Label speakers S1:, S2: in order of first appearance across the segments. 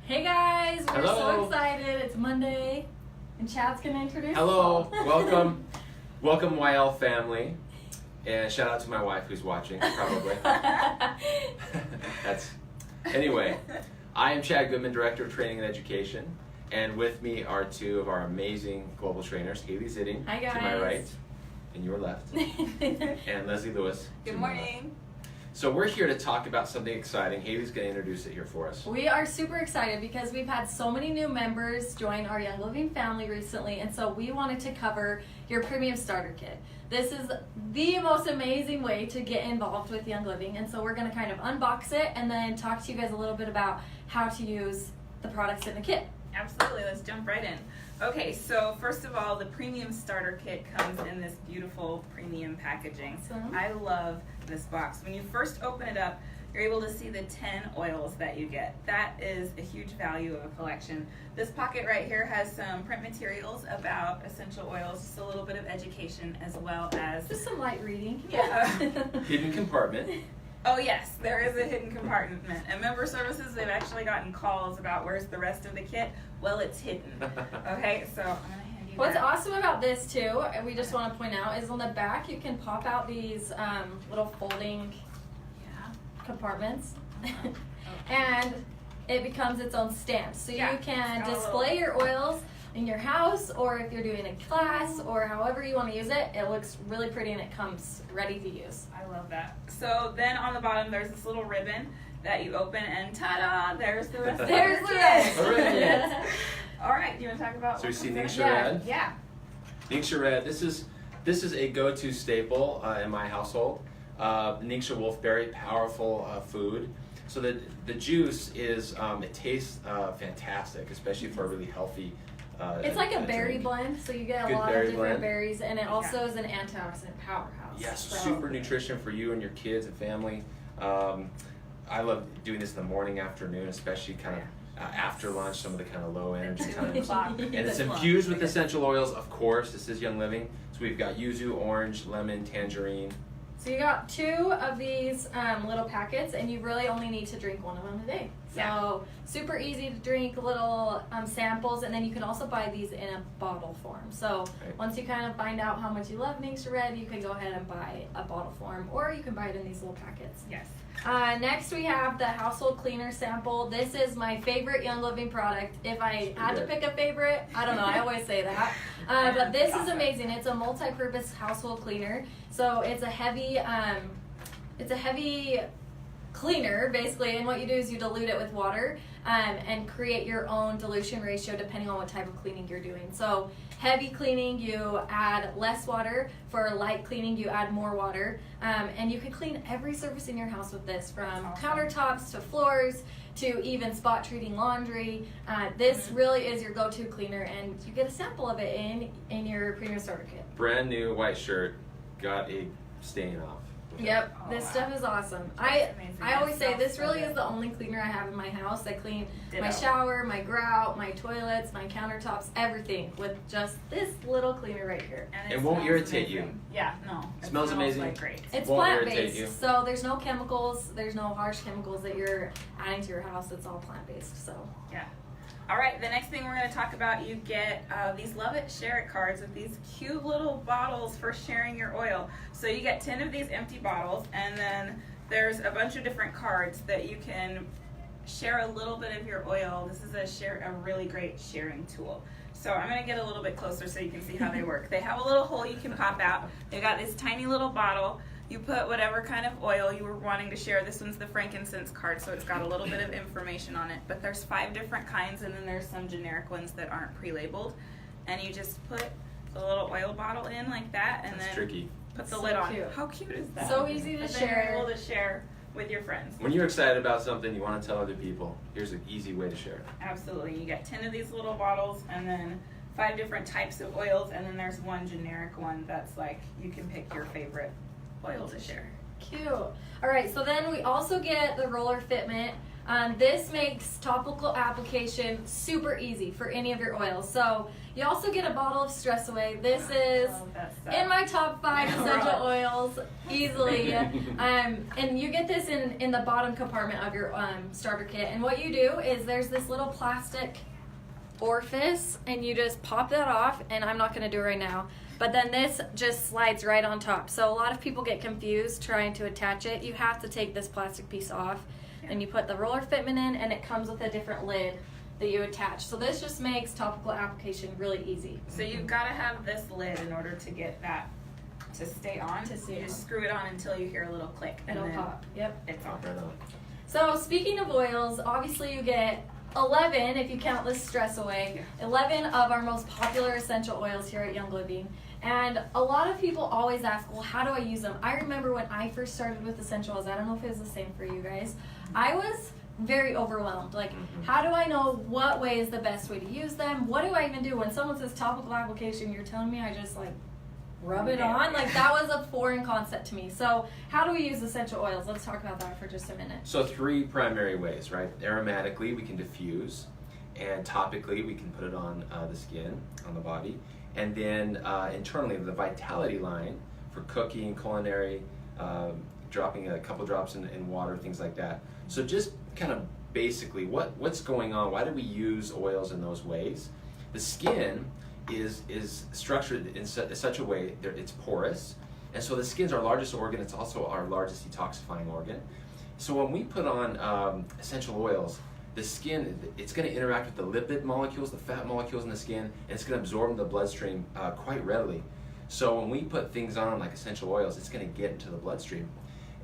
S1: Hey guys, we're
S2: Hello.
S1: so excited. It's Monday, and Chad's gonna introduce
S2: Hello,
S1: us all.
S2: welcome YL family, and shout out to my wife who's watching, probably. Anyway, I am Chad Goodman, Director of Training and Education, and with me are two of our amazing global trainers, Haley Zitting,
S1: Hi,
S2: to my
S1: guys.
S2: right, and your left, and Leslie Lewis.
S3: Good
S2: to my left.
S3: morning.
S2: So we're here to talk about something exciting. Haley's going to introduce it here for us.
S1: We are super excited because we've had so many new members join our Young Living family recently, and so we wanted to cover your premium starter kit. This is the most amazing way to get involved with Young Living, and so we're going to kind of unbox it and then talk to you guys a little bit about how to use the products in the kit.
S3: Absolutely, let's jump right in. Okay, so first of all, the premium starter kit comes in this beautiful premium packaging.
S1: Awesome.
S3: I love this box. When you first open it up, you're able to see the 10 oils that you get. That is a huge value of a collection. This pocket right here has some print materials about essential oils, just a little bit of education as well as...
S1: Just some light reading.
S3: Yeah.
S2: Hidden compartment.
S3: Oh yes, there is a hidden compartment. At Member Services, they've actually gotten calls about where's the rest of the kit. Well, it's hidden. Okay, so I'm gonna hand you
S1: What's
S3: that.
S1: awesome about this too, and we just want to point out, is on the back you can pop out these little folding
S3: Yeah.
S1: compartments,
S3: Uh-huh.
S1: and it becomes its own stand. So
S3: Yeah,
S1: you can
S3: it's got a
S1: display your oils in your house, or if you're doing a class, or however you want to use it. It looks really pretty and it comes ready to use.
S3: I love that. So then on the bottom, there's this little ribbon that you open, and ta-da! There's the rest of
S1: There's
S3: the
S1: the
S3: kit.
S1: rest.
S2: Hooray.
S3: All right, do you want to talk about?
S2: So we
S3: what
S2: see
S3: comes
S2: Ningxia
S3: in it?
S2: Red.
S3: Yeah.
S2: Ningxia Red, this is a go-to staple in my household. Ningxia Wolf, very powerful food. So the juice is, it tastes fantastic, especially for a really healthy
S1: It's like a berry
S2: drink.
S1: blend, so you get a
S2: Good
S1: lot
S2: berry
S1: of different
S2: blend.
S1: berries, and it also is an antioxidant powerhouse.
S2: Yes,
S1: so.
S2: super nutrition for you and your kids and family. I love doing this in the morning, afternoon, especially kind of after lunch, some of the kind of low energy times. And it's infused with essential oils, of course. This is Young Living. So we've got yuzu, orange, lemon, tangerine.
S1: So you got 2 of these little packets, and you really only need to drink 1 of them a day. So
S3: Yeah.
S1: super easy to drink, little samples, and then you can also buy these in a bottle form. So
S2: Right.
S1: once you kind of find out how much you love Ningxia Red, you can go ahead and buy a bottle form, or you can buy it in these little packets.
S3: Yes.
S1: Next we have the household cleaner sample. This is my favorite Young Living product. If I had to
S2: good.
S1: pick a favorite, I don't know, I always say that. But this is amazing. It's a multi-purpose household cleaner. So it's a heavy cleaner basically, and what you do is you dilute it with water and create your own dilution ratio depending on what type of cleaning you're doing. So heavy cleaning, you add less water. For light cleaning, you add more water, and you can clean every surface in your house with this, from
S3: Awesome.
S1: countertops to floors to even spot treating laundry. This really is your go-to cleaner, and you get a sample of it in your premium starter kit.
S2: Brand new white shirt, got a stain off.
S1: Yep,
S3: Oh,
S1: this
S3: wow.
S1: stuff is awesome.
S3: That's amazing.
S1: I always
S3: That
S1: say
S3: smells
S1: this
S3: so
S1: really
S3: good.
S1: is the only cleaner I have in my house. I clean my
S3: Ditto.
S1: shower, my grout, my toilets, my countertops, everything with just this little cleaner right here.
S3: And
S2: It won't
S3: smells
S2: irritate you.
S3: amazing. Yeah, no.
S2: It smells amazing.
S3: Like great.
S1: It's
S2: Won't irritate
S1: plant-based,
S2: you.
S1: so there's no chemicals, there's no harsh chemicals that you're adding to your house. It's all plant-based, so.
S3: Yeah. All right, the next thing we're going to talk about, you get these Love It, Share It cards with these cute little bottles for sharing your oil. So you get 10 of these empty bottles, and then there's a bunch of different cards that you can share a little bit of your oil. This is a really great sharing tool. So I'm going to get a little bit closer so you can see how they work. They have a little hole you can pop out. They've got this tiny little bottle. You put whatever kind of oil you were wanting to share. This one's the frankincense card, so it's got a little bit of information on it. But there's 5 different kinds, and then there's some generic ones that aren't pre-labeled. And you just put the little oil bottle in like that, and
S2: That's
S3: then
S2: tricky.
S3: put the
S1: So
S3: lid on.
S1: cute.
S3: How cute is that?
S1: So easy to
S3: But then
S1: share.
S3: You're able to share with your friends.
S2: When you're excited about something, you want to tell other people, here's an easy way to share it.
S3: Absolutely. You get 10 of these little bottles, and then 5 different types of oils, and then there's one generic one that's like you can pick your favorite oil to share.
S1: Cute. All right, so then we also get the roller fitment This makes topical application super easy for any of your oils. So you also get a bottle of Stress Away. This is in my top 5 essential oils easily. And you get this in the bottom compartment of your starter kit. And what you do is there's this little plastic orifice, and you just pop that off, and I'm not going to do it right now, but then this just slides right on top. So a lot of people get confused trying to attach it. You have to take this plastic piece off, and you put the roller fitment in, and it comes with a different lid that you attach. So this just makes topical application really easy.
S3: So you've got to have this lid in order to get that to stay on. You just screw it on until you hear a little click, and
S1: It'll
S3: then
S1: pop. Yep.
S3: it's on.
S2: Right on.
S1: So speaking of oils, obviously you get 11, if you count this Stress Away, 11 of our most popular essential oils here at Young Living. And a lot of people always ask, well, how do I use them? I remember when I first started with essential oils, I don't know if it was the same for you guys, I was very overwhelmed. Like, how do I know what way is the best way to use them? What do I even do? When someone says topical application, you're telling me I just like rub it on? Like, that was a foreign concept to me. So how do we use essential oils? Let's talk about that for just a minute.
S2: So 3 primary ways, right? Aromatically, we can diffuse, and topically, we can put it on the skin, on the body, and then internally, the Vitality line for cooking, culinary, dropping a couple drops in water, things like that. So just kind of basically, what's going on? Why do we use oils in those ways? The skin is structured in such a way that it's porous, and so the skin's our largest organ. It's also our largest detoxifying organ. So when we put on essential oils, the skin, it's going to interact with the lipid molecules, the fat molecules in the skin, and it's going to absorb in the bloodstream quite readily. So when we put things on like essential oils, it's going to get into the bloodstream.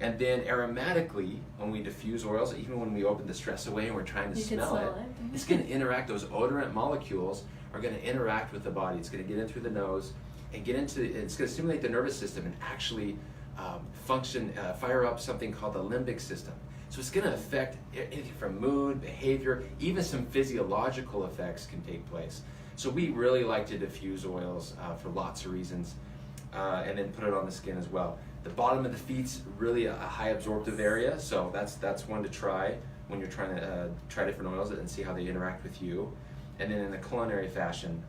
S2: And then aromatically, when we diffuse oils, even when we open the Stress Away and we're trying to smell it, it's going to interact, those odorant molecules are going to interact with the body. It's going to get in through the nose and it's going to stimulate the nervous system and actually fire up something called the limbic system. So it's going to affect anything from mood, behavior, even some physiological effects can take place. So we really like to diffuse oils for lots of reasons, and then put it on the skin as well. The bottom of the feet's really a high absorptive area, so that's one to try when you're trying to try different oils and see how they interact with you. And then in a culinary fashion,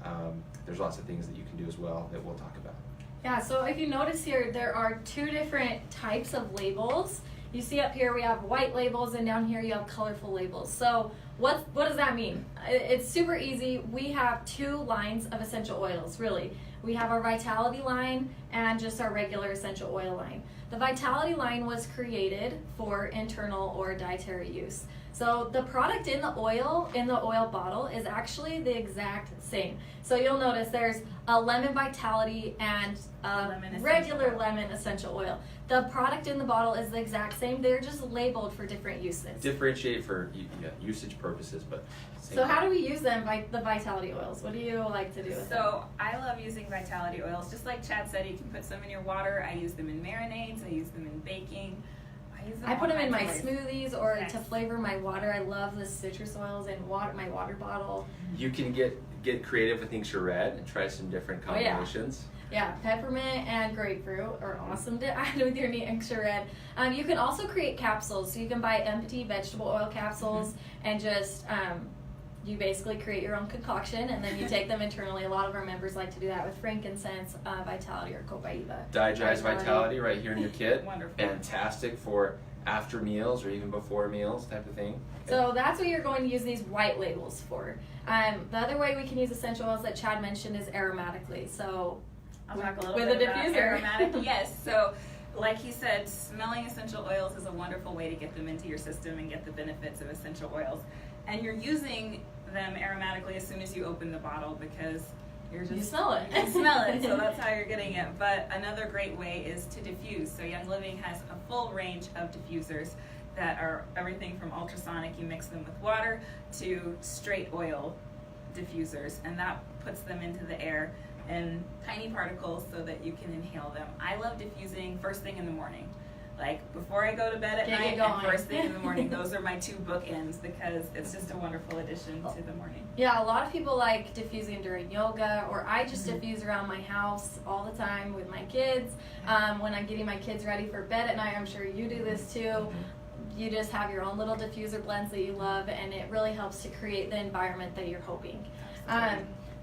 S2: there's lots of things that you can do as well that we'll talk about.
S1: Yeah, so if you notice here, there are 2 different types of labels. You see up here we have white labels, and down here you have colorful labels. So what does that mean? It's super easy. We have 2 lines of essential oils, really. We have our Vitality line and just our regular essential oil line. The Vitality line was created for internal or dietary use. So the product in the oil bottle is actually the exact same. So you'll notice there's a lemon Vitality and a regular lemon essential oil. The product in the bottle is the exact same. They're just labeled for different uses.
S2: Differentiate for usage purposes, but same
S1: So
S2: thing.
S1: how do we use them, the Vitality oils? What do you like to do with them?
S3: So I love using Vitality oils. Just like Chad said, you can put some in your water. I use them in marinades. I use them in baking.
S1: I put them in my
S3: ways.
S1: smoothies or
S3: Yes.
S1: to flavor my water. I love the citrus oils in my water bottle.
S2: You can get creative with tincture red and try some different
S1: Oh, yeah.
S2: combinations.
S1: Yeah, peppermint and grapefruit are awesome to add with your tincture red. You can also create capsules. So you can buy empty vegetable oil capsules and just you basically create your own concoction, and then you take them internally. A lot of our members like to do that with frankincense, Vitality, or Copaiba.
S2: Digest Vitality right here in your kit.
S3: Wonderful.
S2: Fantastic for after meals or even before meals type of thing.
S1: So that's what you're going to use these white labels for. The other way we can use essential oils that Chad mentioned is aromatically. So
S3: I'll talk a little
S1: with
S3: bit
S1: a
S3: about
S1: diffuser.
S3: aromatic. Yes. So like he said, smelling essential oils is a wonderful way to get them into your system and get the benefits of essential oils. And you're using them aromatically as soon as you open the bottle because
S1: you smell it.
S3: You can smell it, so that's how you're getting it. But another great way is to diffuse. So Young Living has a full range of diffusers that are everything from ultrasonic, you mix them with water, to straight oil diffusers, and that puts them into the air in tiny particles so that you can inhale them. I love diffusing first thing in the morning. Like before I go to bed at night and first thing in the morning. Those are my 2 bookends because it's just a wonderful addition to the morning.
S1: Yeah, a lot of people like diffusing during yoga, or I just diffuse around my house all the time with my kids. When I'm getting my kids ready for bed at night, I'm sure you do this too. you just have your own little diffuser blends that you love, and it really helps to create the environment that you're hoping.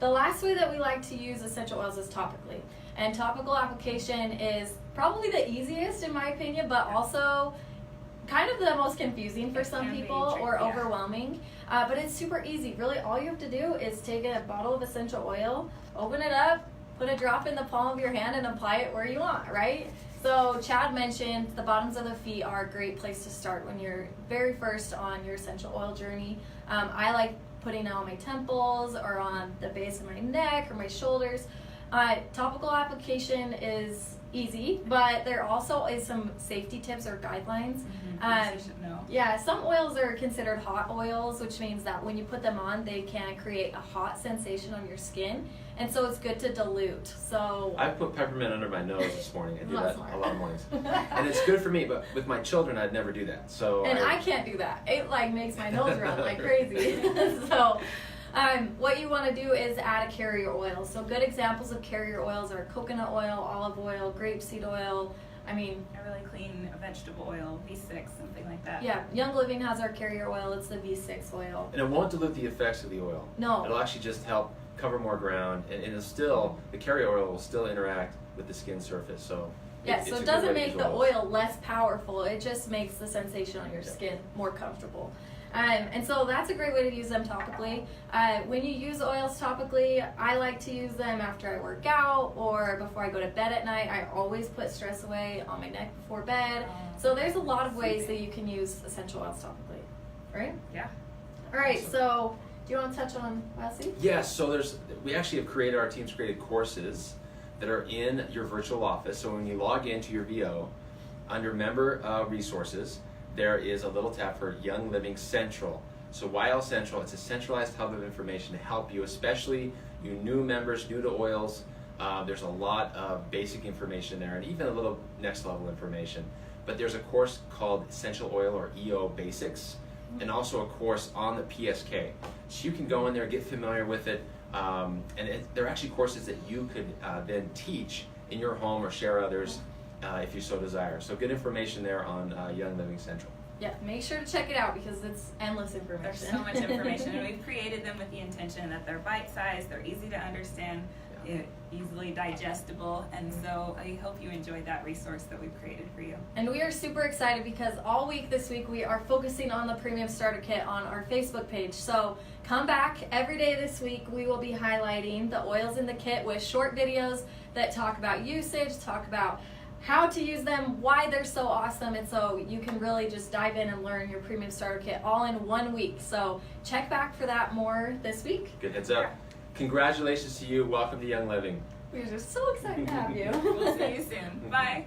S1: The last way that we like to use essential oils is topically. And topical application is probably the easiest in my opinion, but also kind of the most confusing for some people or overwhelming. But it's super easy. Really, all you have to do is take a bottle of essential oil, open it up, put a drop in the palm of your hand, and apply it where you want, right? So Chad mentioned the bottoms of the feet are a great place to start when you're very first on your essential oil journey. I like putting it on my temples or on the base of my neck or my shoulders. Topical application is easy, but there also is some safety tips or guidelines.
S3: You should know.
S1: Yeah, some oils are considered hot oils, which means that when you put them on, they can create a hot sensation on your skin, and so it's good to dilute. So
S2: I put peppermint under my nose this morning. I do
S1: That's
S2: that
S1: smart.
S2: a lot of mornings, and it's good for me. But with my children, I'd never do that. So
S1: and I can't do that. It like makes my nose run like crazy. So what you want to do is add a carrier oil. So good examples of carrier oils are coconut oil, olive oil, grapeseed oil. I mean,
S3: A really clean vegetable oil, V6, something like that.
S1: yeah, Young Living has our carrier oil. It's the V6 oil.
S2: And it won't dilute the effects of the oil.
S1: No.
S2: It'll actually just help cover more ground, and it'll still, the carrier oil will still interact with the skin surface. So
S1: Yeah,
S2: it's
S1: so
S2: a
S1: it
S2: good
S1: doesn't
S2: way to
S1: make
S2: use
S1: the
S2: oils.
S1: oil less powerful. It just makes the sensation on your skin more comfortable. And so that's a great way to use them topically. When you use oils topically, I like to use them after I work out or before I go to bed at night. I always put Stress Away on my neck before bed. So there's a lot of ways that you can use essential oils topically, right?
S3: Yeah.
S1: All right,
S2: Awesome.
S1: so do you want to touch on Wesley?
S2: Yes, so we actually have created, our team's created courses that are in your virtual office. So when you log into your VO, under member resources, there is a little tab for Young Living Central. So YL Central, it's a centralized hub of information to help you, especially you new members, new to oils. There's a lot of basic information there and even a little next level information. But there's a course called Essential Oil or EO Basics, and also a course on the PSK. So you can go in there, get familiar with it, they're actually courses that you could then teach in your home or share others if you so desire. So good information there on Young Living Central.
S1: Yeah, make sure to check it out because it's endless information.
S3: There's so much information, and we've created them with the intention that they're bite-sized, they're easy to understand, easily digestible, and so I hope you enjoyed that resource that we've created for you.
S1: And we are super excited because all week this week we are focusing on the Premium Starter Kit on our Facebook page. So come back every day this week. We will be highlighting the oils in the kit with short videos that talk about usage, talk about how to use them, why they're so awesome, and so you can really just dive in and learn your Premium Starter Kit all in 1 week. So check back for that more this week.
S2: Good heads up. Congratulations to you. Welcome to Young Living.
S1: We're just so excited to have you.
S3: We'll see you soon. Bye.